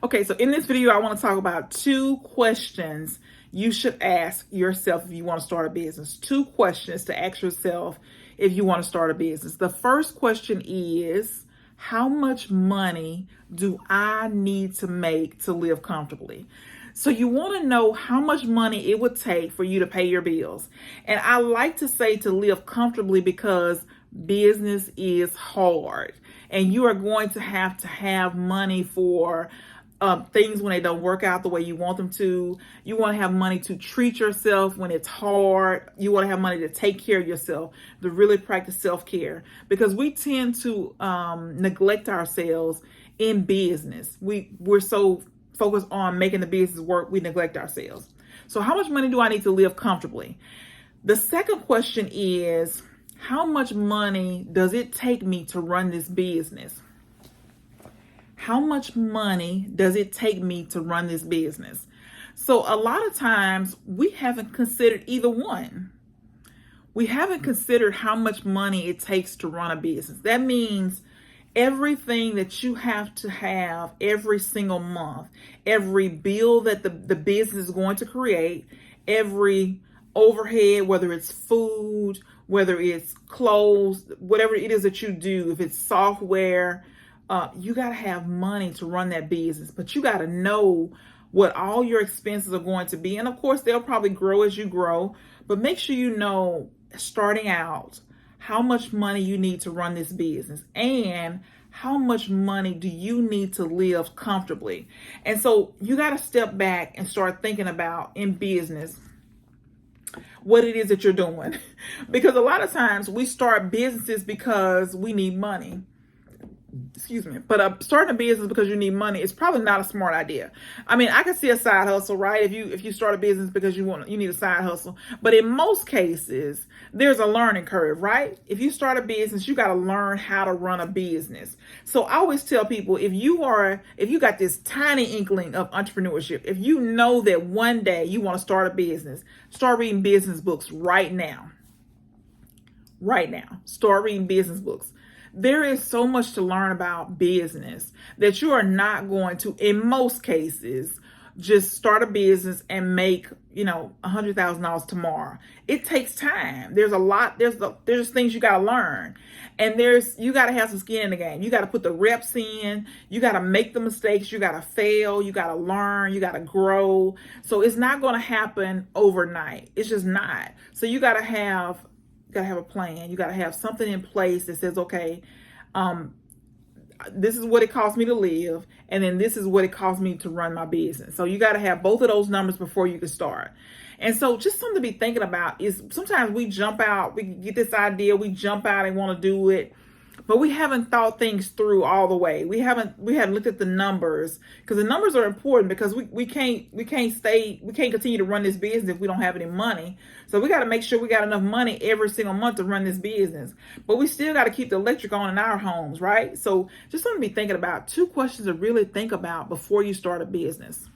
Okay, so in this video, I want to talk about 2 questions you should ask yourself if you want to start a business. 2 questions to ask yourself if you want to start a business. The first question is, how much money do I need to make to live comfortably? So you want to know how much money it would take for you to pay your bills. And I like to say to live comfortably because business is hard and you are going to have money for things when they don't work out the way you want them to. You want to have money to treat yourself when it's hard. You want to have money to take care of yourself, to really practice self-care, because we tend to neglect ourselves in business. We're so focused on making the business work, we neglect ourselves. So how much money do I need to live comfortably? The second question is, how much money does it take me to run this business? How much money does it take me to run this business? So a lot of times we haven't considered either one. We haven't considered how much money it takes to run a business. That means everything that you have to have every single month, every bill that the business is going to create, every overhead, whether it's food, whether it's clothes, whatever it is that you do, if it's software, you got to have money to run that business, but you got to know what all your expenses are going to be. And of course, they'll probably grow as you grow, but make sure you know starting out how much money you need to run this business and how much money do you need to live comfortably. And so you got to step back and start thinking about in business what it is that you're doing. Because a lot of times we start businesses because we need money. Excuse me, but starting a business because you need money is probably not a smart idea. I mean, I can see a side hustle, right? If you start a business because you need a side hustle, but in most cases, there's a learning curve, right? If you start a business, you got to learn how to run a business. So I always tell people, if you got this tiny inkling of entrepreneurship, if you know that one day you want to start a business, start reading business books right now. Right now, start reading business books. There is so much to learn about business that you are not going to, in most cases, just start a business and make, $100,000 tomorrow. It takes time. There's a lot, there's things you got to learn. And you got to have some skin in the game. You got to put the reps in. You got to make the mistakes. You got to fail. You got to learn. You got to grow. So it's not going to happen overnight. It's just not. So you got to have a plan. You got to have something in place that says, okay, this is what it costs me to live, and then this is what it costs me to run my business. So you got to have both of those numbers before you can start. And so just something to be thinking about is sometimes we jump out, we get this idea, we jump out and want to do it, but we haven't thought things through all the way. We haven't looked at the numbers, because the numbers are important, because we can't continue to run this business if we don't have any money. So we got to make sure we got enough money every single month to run this business. But we still got to keep the electric on in our homes, right? So just something to be thinking about. 2 questions to really think about before you start a business.